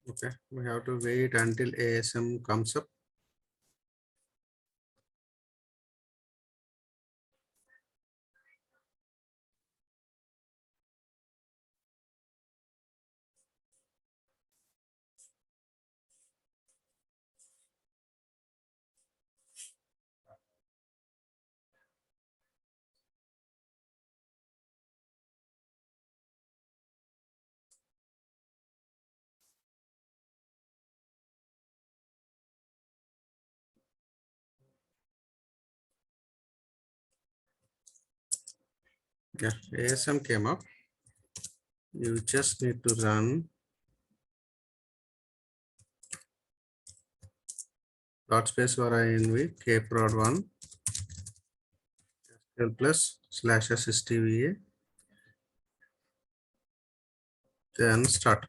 Okay, we have to wait until ASM comes up. Yeah, ASM came up. You just need to run dot space var inv kprod1 plus slash stva, then start.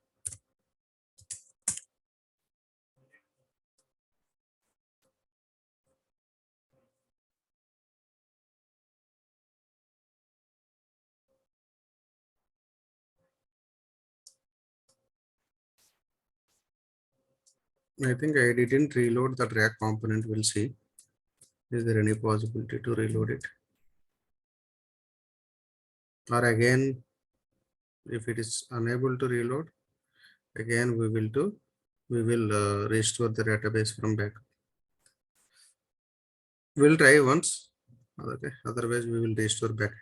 I think I didn't reload the React component. We'll see. Is there any possibility to reload it? Or again, if it is unable to reload, again we will restore the database from back. We'll try once. Okay. Otherwise, we will restore back.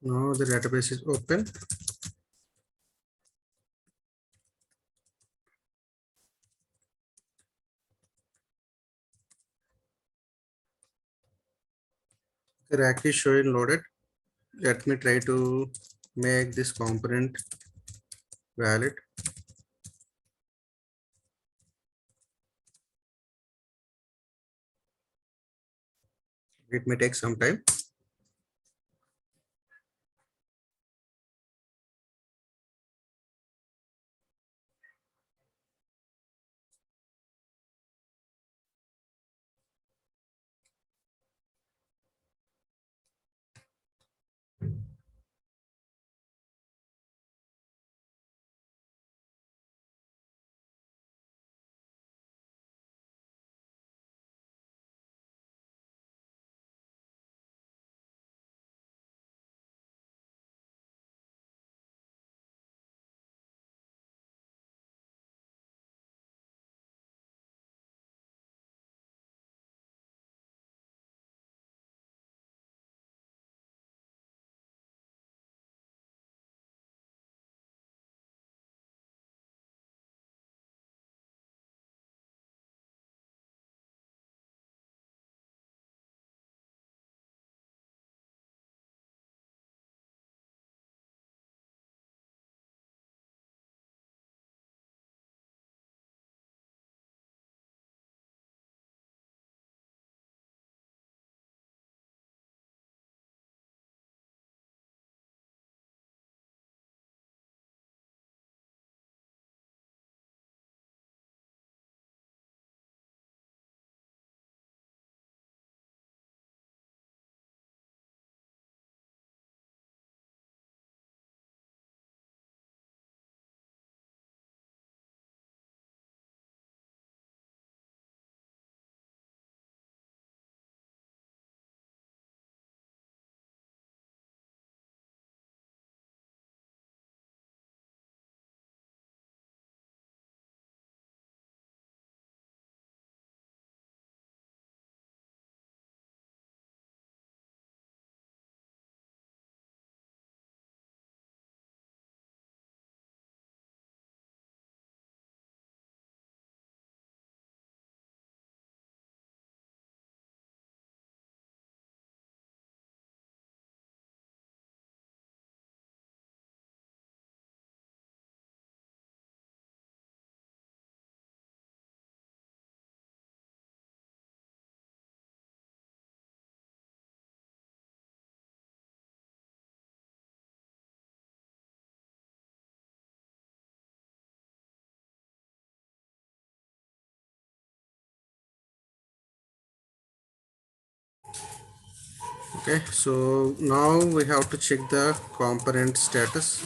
Now the database is open. The rack is showing loaded. Let me try to make this component valid. It may take some time. Okay, so now we have to check the component status.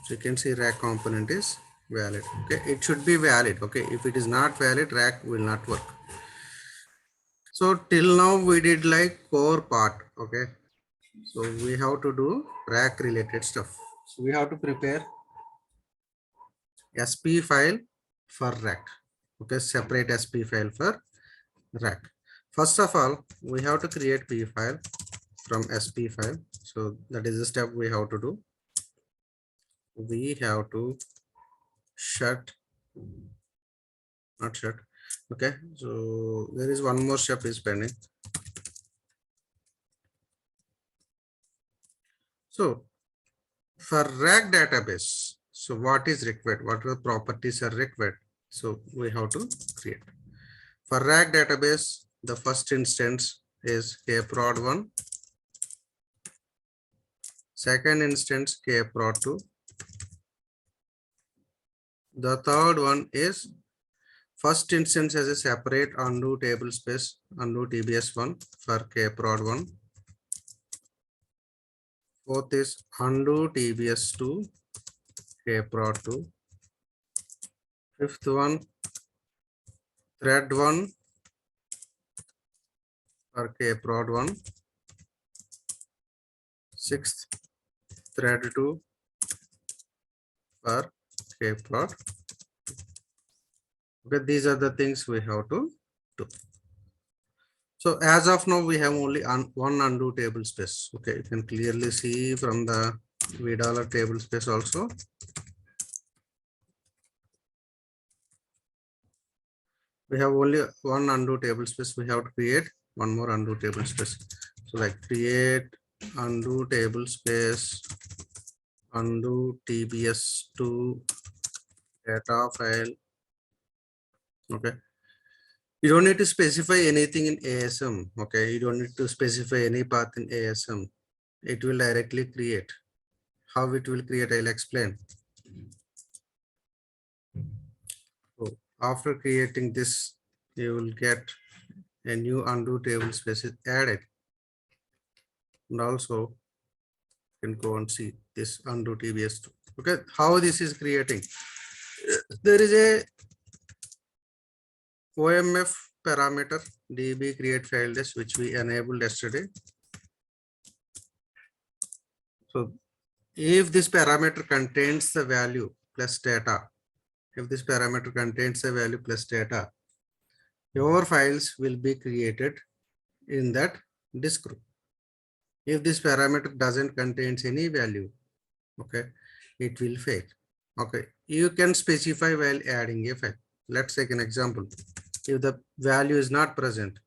So you can see rack component is valid. Okay, it should be valid. Okay, if it is not valid, rack will not work. So till now we did like core part. Okay, so we have to do rack related stuff. So we have to prepare SP file for rack. Okay, separate SP file for rack. First of all, we have to create P file from SP file. So that is the step we have to do. We have to shut, not shut. Okay, so there is one more step is pending. So for rack database, so what is required? What are the properties are required? So we have to create. For rack database, the first instance is kprod1, second instance kprod2. The third one is first instance as a separate undo table space, undo tbs1 for kprod1. Fourth is undo tbs2, kprod2. Fifth one, thread1 for kprod1. Sixth, thread2 for kprod. Okay, these are the things we have to do. So as of now, we have only one undo table space. Okay, you can clearly see from the $v table space also. We have only one undo table space. We have to create one more undo table space. So like create undo table space, undo tbs2 data file. Okay. You don't need to specify anything in ASM. Okay. You don't need to specify any path in ASM. It will directly create. How it will create, I'll explain. So after creating this, you will get a new undo table space is added. And also you can go and see this undo tbs2. Okay. How this is creating? There is a OMF parameter db create file list which we enabled yesterday. So if this parameter contains the value plus data, if this parameter contains a value plus data, your files will be created in that disk group. If this parameter doesn't contains any value, okay, it will fail. Okay, you can specify while adding a file. Let's take an example. If the value is not present,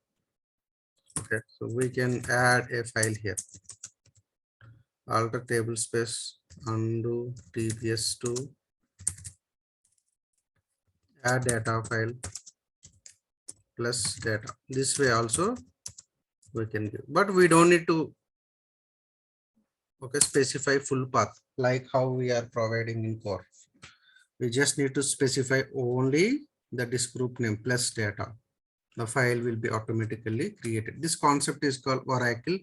okay, so we can add a file here. Alter table space, undo tbs2, add data file plus data. This way also we can give, but we don't need to specify full path like how we are providing in core. We just need to specify only the disk group name plus data. The file will be automatically created. This concept is called Oracle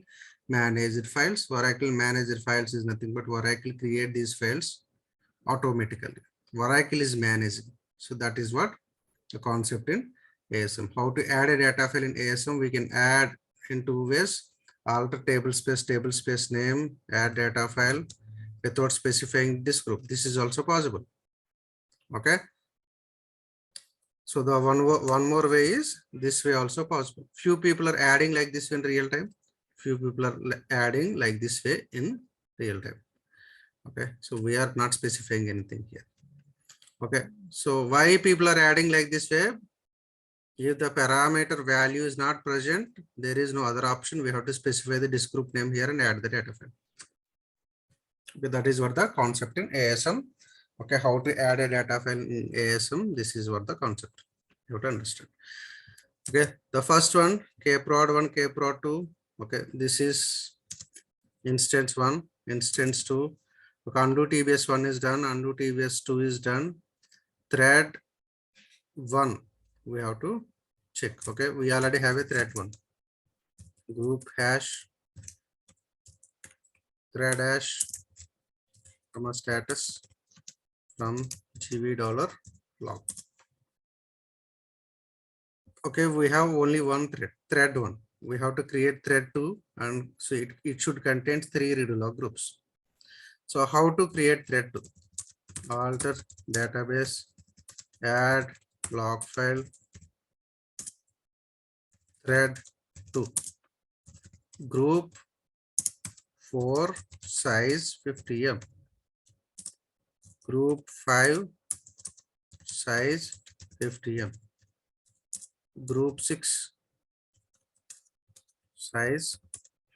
managed files. Oracle managed files is nothing but Oracle create these files automatically. Oracle is managing. So that is what the concept in ASM. How to add a data file in ASM? We can add in two ways. Alter table space name, add data file without specifying this group. This is also possible. Okay. So the one more way is this way also possible. Few people are adding like this in real time. Few people are adding like this way in real time. Okay. So we are not specifying anything here. Okay. So why people are adding like this way? If the parameter value is not present, there is no other option. We have to specify the disk group name here and add the data file. Okay, that is what the concept in ASM. Okay, how to add a data file in ASM. This is what the concept. You have to understand. Okay, the first one, kprod1, kprod2. Okay, this is instance 1, instance 2. Okay, undo tbs1 is done, undo tbs2 is done. Thread 1 we have to check. Okay, we already have a thread one. Group hash thread hash comma status from $log. Okay, we have only one thread one. We have to create thread two, and so it should contain 3 redo log groups. So how to create thread two? Alter database, add log file, thread two, group 4 size 50M, group 5 size 50M, group 6 size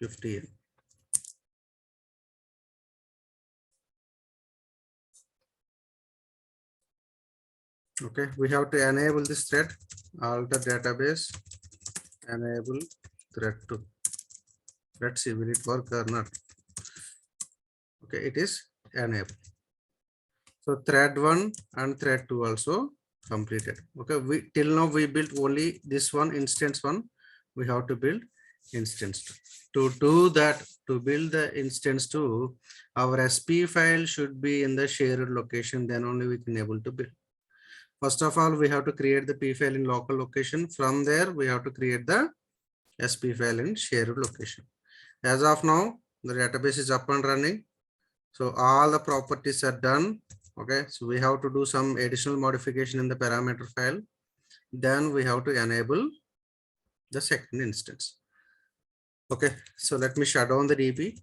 50M. Okay, we have to enable this thread, alter database, enable thread 2. Let's see, will it work or not? Okay, it is enabled. So thread 1 and thread 2 also completed. Okay, we till now we built only this one instance one. We have to build instance 2. To do that, to build the instance 2, our SP file should be in the shared location, then only we can able to build. First of all, we have to create the P file in local location. From there, we have to create the SP file in shared location. As of now, the database is up and running. So all the properties are done. Okay, so we have to do some additional modification in the parameter file. Then we have to enable the second instance. Okay, so let me shut down the DB.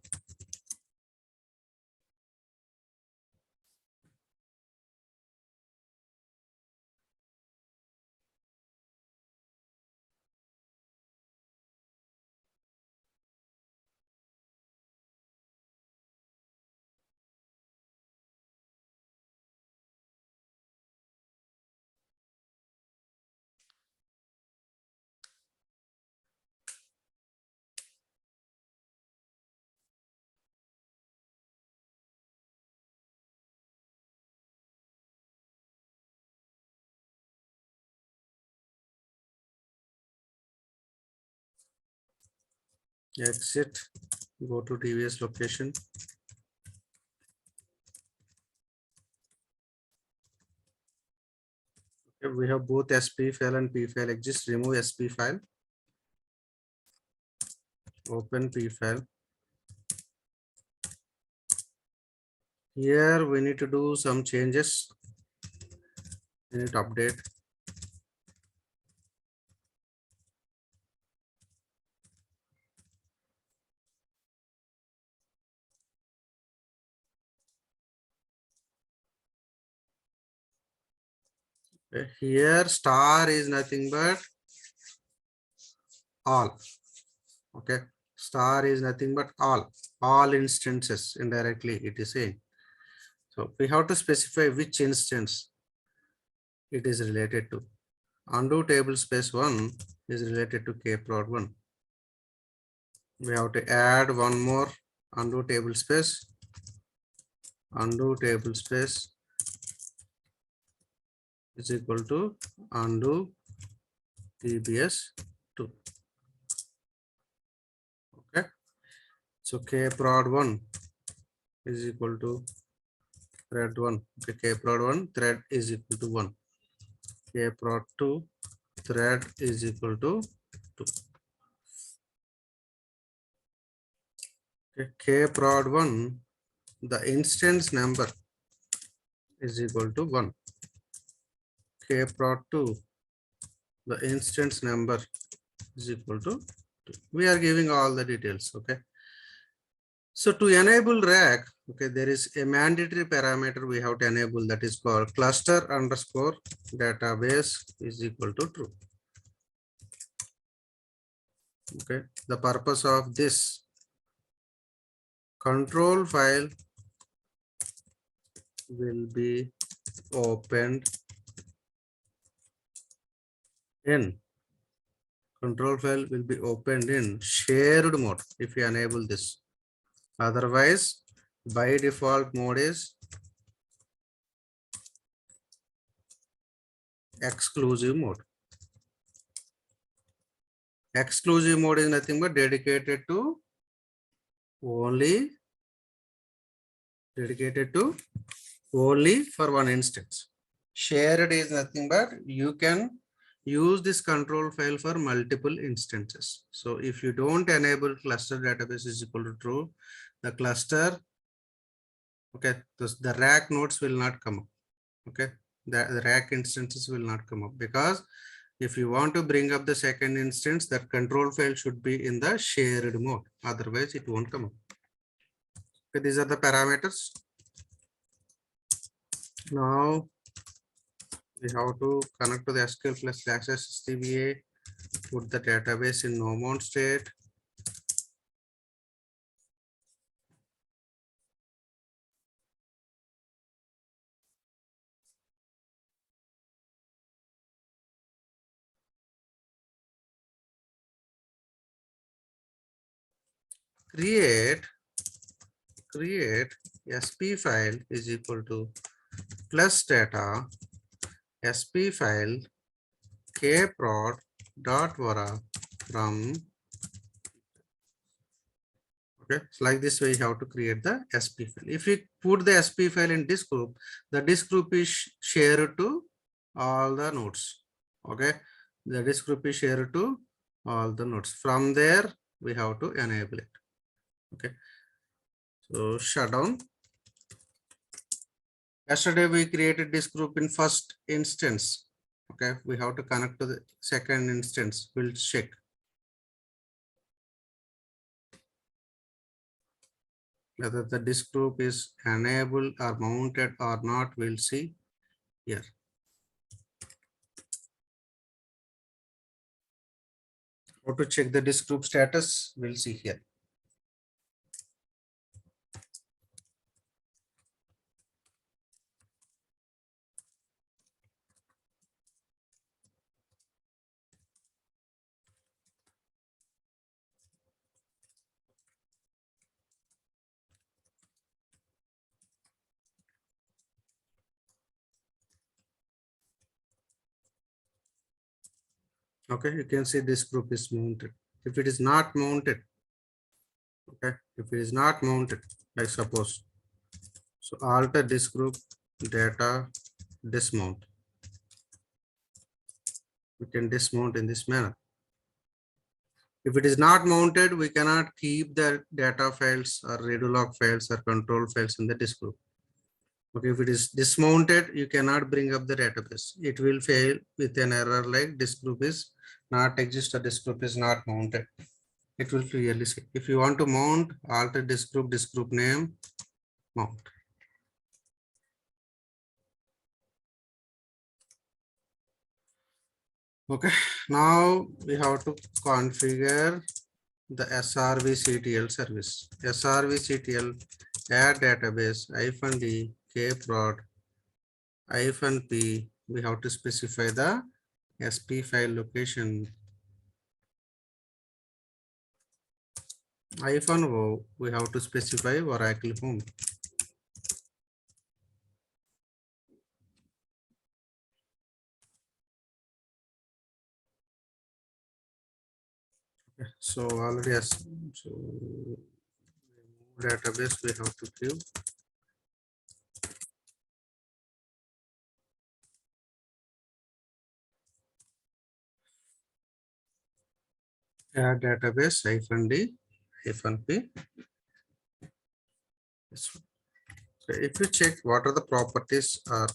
Exit, go to TVS location. Okay, we have both SP file and P file exist. Remove SP file. Open P file. Here we need to do some changes. We need to update. Here star is nothing but all. Okay, star is nothing but all instances indirectly it is saying. So we have to specify which instance it is related to. Undo table space 1 is related to kprod1. We have to add one more undo table space. Undo table space is equal to undo tbs2. Okay, so kprod1 is equal to thread 1. Okay, kprod1 thread is equal to 1. kprod2 thread is equal to 2. Okay, kprod1 the instance number is equal to 1. kprod2 the instance number is equal to 2. We are giving all the details. Okay, so to enable rack, okay, there is a mandatory parameter we have to enable, that is called cluster underscore database is equal to true. Okay, the purpose of this control file will be opened in shared mode if you enable this. Otherwise, by default mode is exclusive mode. Exclusive mode is nothing but dedicated to only for one instance. Shared is nothing but you can use this control file for multiple instances. So if you don't enable cluster database is equal to true, the cluster, okay, the rack nodes will not come up. Okay, the rack instances will not come up, because if you want to bring up the second instance, that control file should be in the shared mode. Otherwise, it won't come up. Okay, these are the parameters. Now we have to connect to the SQL plus access SDBA, put the database in no mount state. Create SP file is equal to plus data SP file kprod dot vara from. Okay, so like this way you have to create the SP file. If you put the SP file in disk group, the disk group is shared to all the nodes. Okay, the disk group is shared to all the nodes. From there we have to enable it. Okay, so shutdown. Yesterday we created this group in first instance. Okay, we have to connect to the second instance. We'll check whether the disk group is enabled or mounted or not. We'll see here. How to check the disk group status? We'll see here. Okay, you can see this group is mounted. If it is not mounted, okay, if it is not mounted, like suppose, so alter this group data dismount. We can dismount in this manner. If it is not mounted, we cannot keep the data files or redo log files or control files in the disk group. Okay, if it is dismounted, you cannot bring up the database. It will fail with an error like disk group is not exist or disk group is not mounted. It will clearly say. If you want to mount, alter disk group name, mount. Okay, now we have to configure the SRVCTL service. SRVCTL add database -d kprod -p. We have to specify the SP file location. -o, we have to specify Oracle home. So already as so database we have to give add database -d -p. So if you check what are the properties are,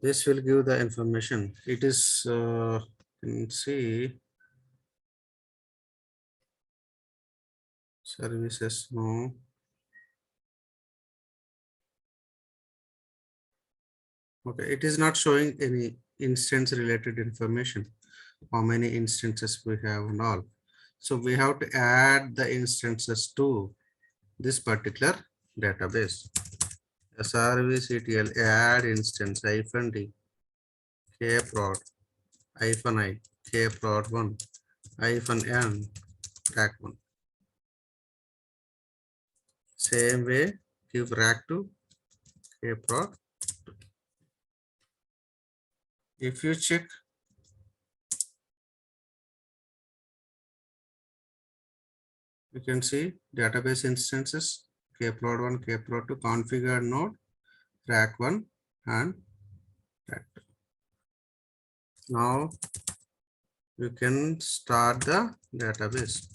this will give the information. It is you can see services no. Okay, it is not showing any instance related information. How many instances we have and all. So we have to add the instances to this particular database. SRVCTL add instance -d kprod -i kprod1 -n rack1. Same way give rack to kprod. If you check, you can see database instances, kprod1, kprod2, configured node, rack1 and rack2. Now you can start the database.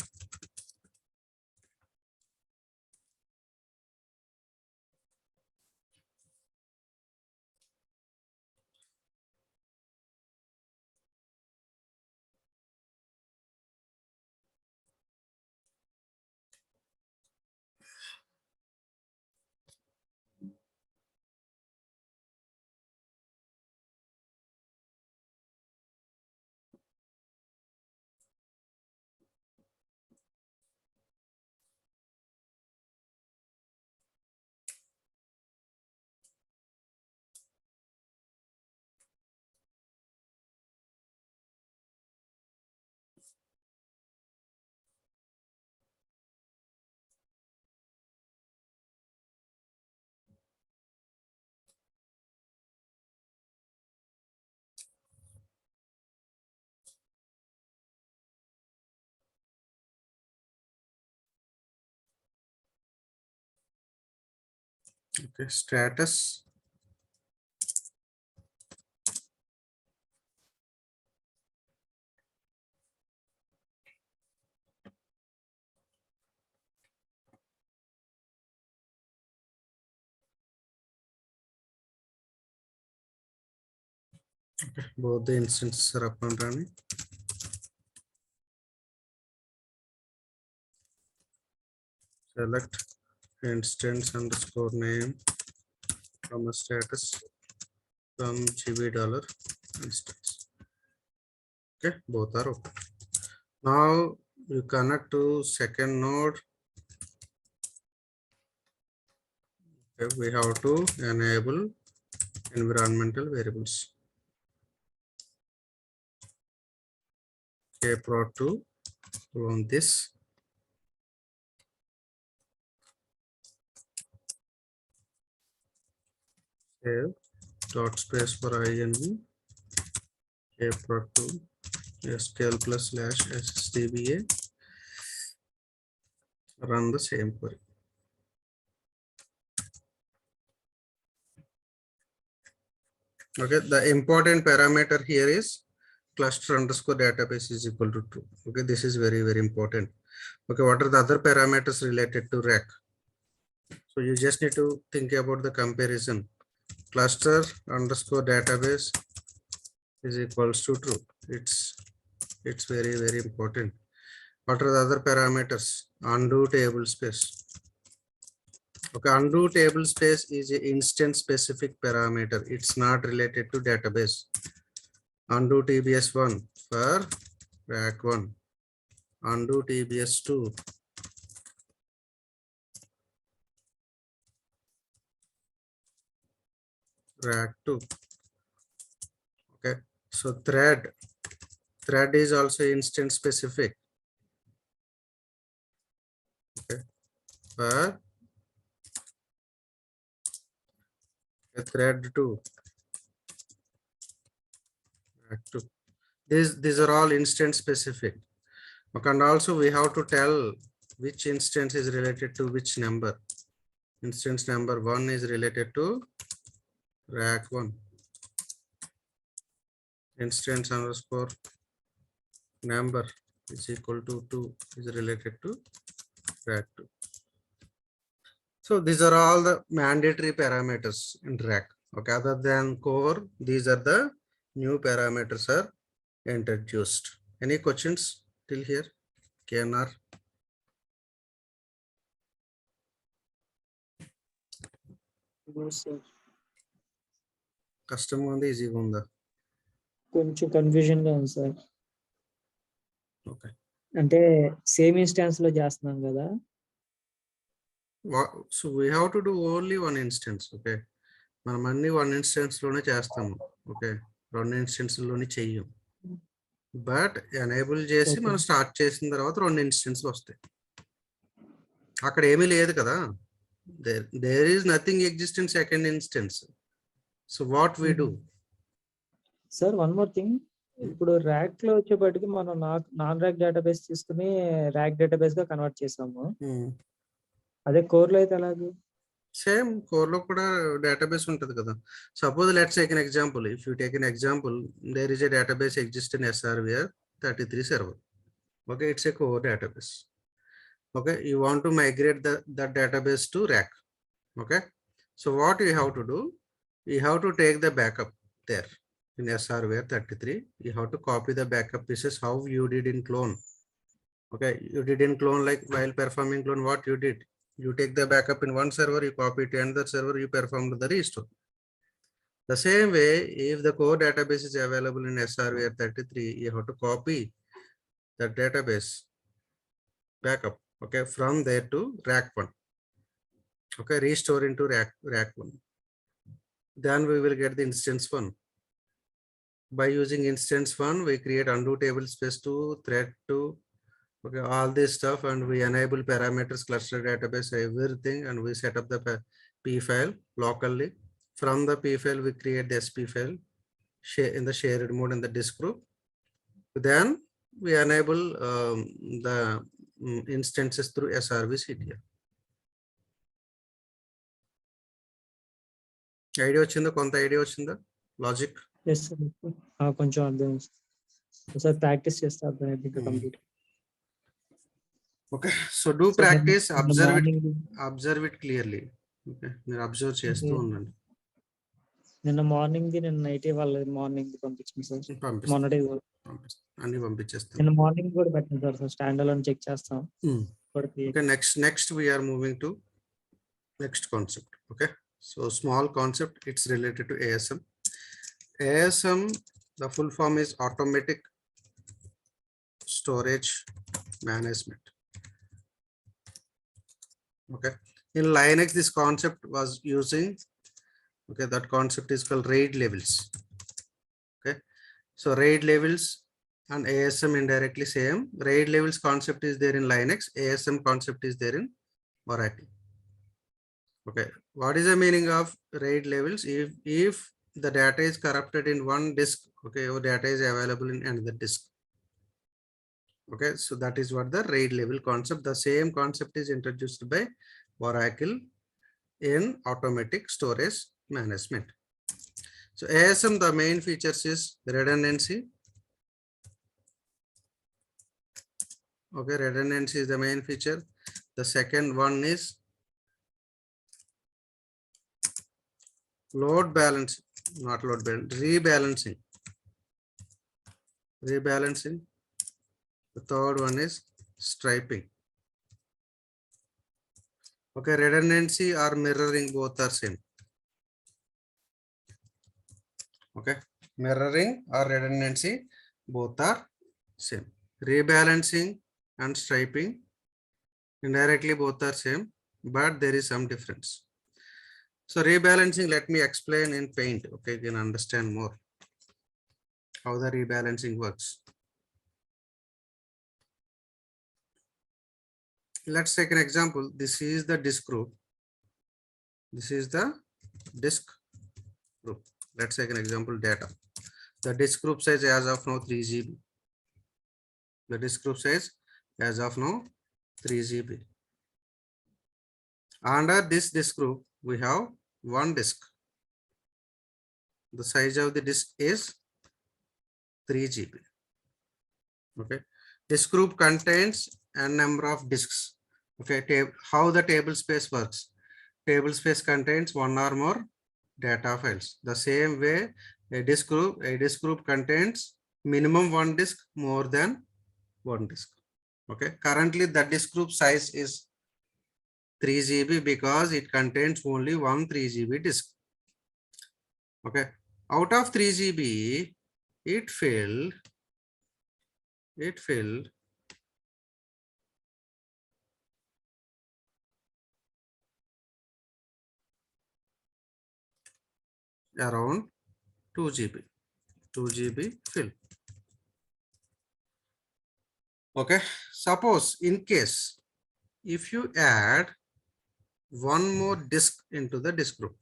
Okay, status. Okay, both the instances are up and running. Select instance underscore name from a status from GB dollar instance. Okay, both are open. Now you connect to second node. Okay, we have to enable environmental variables. kprod2 on this. Save dot space for inv kprod2 scale plus slash sdba. Run the same query. Okay, the important parameter here is cluster underscore database is equal to true. Okay, this is very, very important. Okay, what are the other parameters related to rack? So you just need to think about the comparison. Cluster underscore database is equals to true. It's very, very important. What are the other parameters? Undo table space. Okay, undo table space is an instance specific parameter. It's not related to database. Undo TBS1 for rack1. Undo TBS2. Rack2. Okay, so thread is also instance specific. Okay, for thread 2. Rack2. These are all instance specific. Okay, and also we have to tell which instance is related to which number. Instance number 1 is related to rack1. Instance underscore number is equal to 2 is related to rack2. So these are all the mandatory parameters in rack. Okay, other than core, these are the new parameters are introduced. Any questions till here? KNR? కష్టంగా ఉంది ఈజీగా ఉందా? కొంచెం confusion గా ఉంది sir. Okay, అంటే same instance లో చేస్తున్నాం కదా. So we have to do only one instance. Okay, మనం అన్ని వన్ ఇన్స్టెన్స్ లోనే చేస్తాము. ఓకే, రెండు ఇన్స్టెన్స్ లోనే చెయ్యం. బట్ ఎనేబుల్ చేసి మనం స్టార్ట్ చేసిన తర్వాత రెండు ఇన్స్టెన్స్ వస్తాయి. అక్కడ ఏమీ లేదు కదా. There is nothing exist in second instance. So what we do, sir one more thing, ఇప్పుడు ర్యాక్ లో వచ్చేప్పటికి మనం నాన్ ర్యాక్ డేటాబేస్ తీసుకుని ర్యాక్ డేటాబేస్ గా కన్వర్ట్ చేసాము. అదే కోర్ లో అయితే ఎలాగ? సేమ్ కోర్ లో కూడా డేటాబేస్ ఉంటుంది కదా. Suppose let's take an example. If you take an example, there is a database exist in SRVR 33 server. Okay, it's a core database. Okay, you want to migrate that database to rack. Okay, so what you have to do, you have to take the backup there in SRVR 33. You have to copy the backup. This is how you did in clone. Okay, you did in clone, like while performing clone, what you did, you take the backup in one server, you copy it to another server, you perform the restore. The same way, if the core database is available in SRVR 33, you have to copy the database backup, okay, from there to rack 1. Okay, restore into rack 1. Then we will get the instance 1. By using instance 1, we create undo table space 2, thread 2, okay, all this stuff, and we enable parameters, cluster database, everything, and we set up the P file locally. From the P file, we create the SP file in the shared mode in the disk group. Then we enable the instances through SRV CTL. Idea వచ్చిందా? కొంత idea వచ్చిందా logic? Yes sir, కొంచెం అర్థం sir, practice చేస్తే అర్థమైంది ఇంకా complete. Okay, so do practice, observe it clearly. Okay, మీరు observe చేస్తూ ఉండండి. నిన్న మార్నింగ్ నిన్న నైట్ వాళ్ళది మార్నింగ్ పంపించింది సార్. మొన్నటి అన్ని పంపించేస్తాను. నిన్న మార్నింగ్ కూడా పెట్టండి సార్, స్టాండ్ అలోన్ చెక్ చేస్తాం. Okay, next we are moving to next concept. Okay, so small concept, it's related to ASM. ASM, the full form is automatic storage management. Okay, in Linux this concept was using, okay, that concept is called RAID levels. Okay, so RAID levels and ASM indirectly same. RAID levels concept is there in Linux, ASM concept is there in Oracle. Okay, what is the meaning of RAID levels? If the data is corrupted in one disk, okay, your data is available in another disk. Okay, so that is what the RAID level concept. The same concept is introduced by Oracle in automatic storage management. So ASM, the main features is redundancy. Okay, redundancy is the main feature. The second one is load balance, not load balance, rebalancing. The third one is striping. Okay, redundancy or mirroring, both are same. Okay, mirroring or redundancy, both are same. Rebalancing and striping, indirectly both are same, but there is some difference. So rebalancing, let me explain in Paint. Okay, you can understand more how the rebalancing works. Let's take an example. This is the disk group. This is the disk group. Let's take an example, data. The disk group size as of now 3 GB. The disk group size as of now 3 GB. Under this disk group, we have one disk. The size of the disk is 3 GB. Okay, this group contains a number of disks. Okay, how the table space works. Table space contains one or more data files. The same way, a disk group contains minimum one disk, more than one disk. Okay, currently the disk group size is 3 GB because it contains only one 3 GB disk. Okay, out of 3 GB, it filled around 2 GB fill. Okay, suppose in case if you add one more disk into the disk group,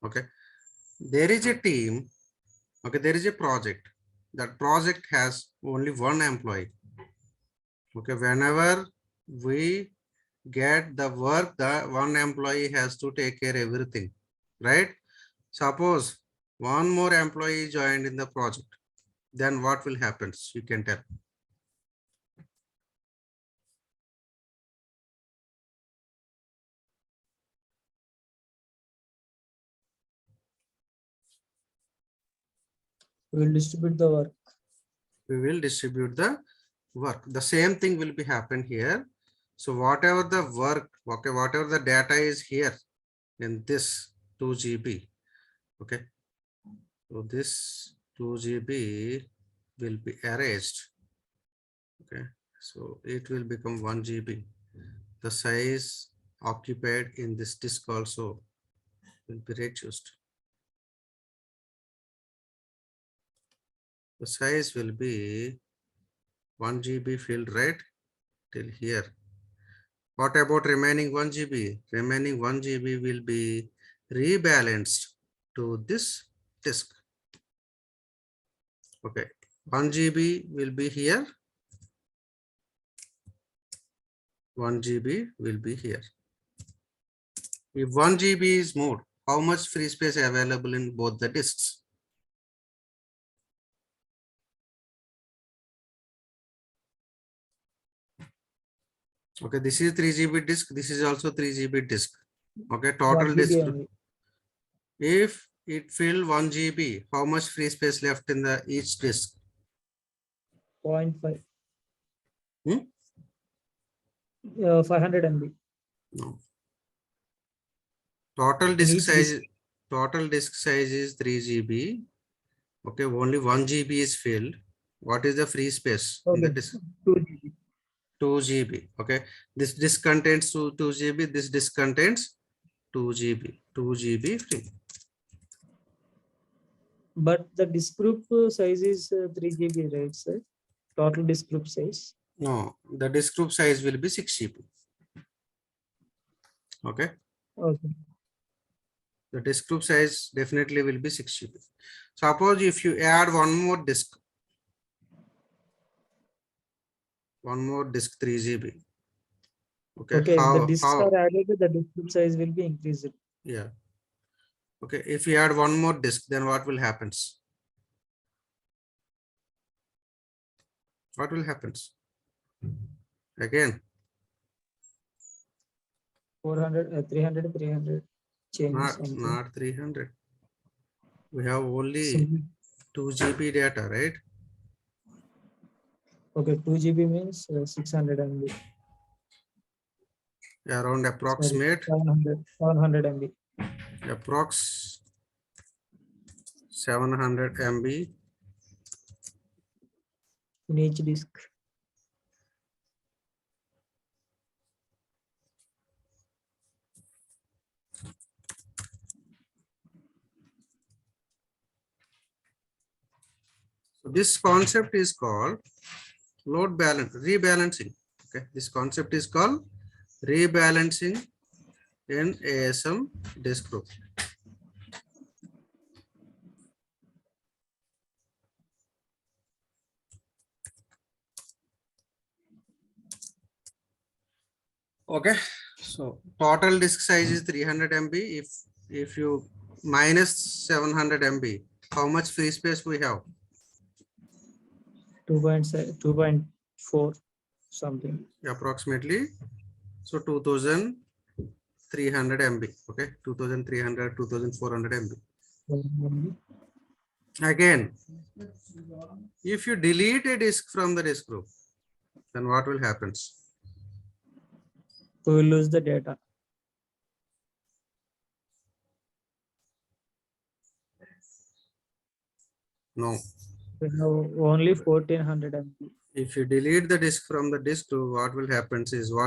okay, there is a team, okay, there is a project. That project has only one employee. Okay, whenever we get the work, the one employee has to take care of everything, right? Suppose one more employee joined in the project, then what will happen? You can tell. We will distribute the work. We will distribute the work. The same thing will be happen here. So whatever the work, okay, whatever the data is here in this 2 GB, okay. So this 2 GB will be erased. Okay, so it will become 1 GB. The size occupied in this disk also will be reduced. The size will be 1 GB filled, right? Till here. What about remaining 1 GB? Remaining 1 GB will be rebalanced to this disk. Okay, 1 GB will be here. 1 GB will be here. If 1 GB is moved, how much free space available in both the disks? Okay, this is 3 GB disk. This is also 3 GB disk. Okay, 1 total GB disk. only. If it filled 1 GB, how much free space left in the each disk? 0.5. Hmm? 500 MB. No. Total In disk each size. disk. Total disk size is 3 GB. Okay, only 1 GB is filled. What is the free space in the Okay. disk? 2 GB. 2 GB. Okay, this disk contains 2 GB. This disk contains 2 GB. 2 GB free. But the disk group size is 3 GB, right, sir? Total disk group size. No, the disk group size will be 6 GB. Okay, Okay. the disk group size definitely will be 6 GB. Suppose if you add one more disk 3 GB. Okay, Okay. The disks how? are added, the disk group size will be increased. Yeah. Okay, if you add one more disk, then what will happen? What will happen? Again, 400, 300, 300 changes. Something. not 300. We have only Simply. 2 GB data, right? Okay, 2 GB means 600 MB. Around Sorry, approximate 700 MB. approx 700 MB. In each disk. So this concept is called rebalancing. Okay, this concept is called rebalancing in ASM disk group. Okay, so total disk size is 300 MB. If you minus 700 MB, how much free space we have? 2.4 something. Approximately. So 2300 MB. Okay, 2300, 2400 MB. Again, if you delete a disk from the disk group, then what will happen? We will lose the data. No. We have only 1400 MB. If you delete the disk from the disk group, what will happen is what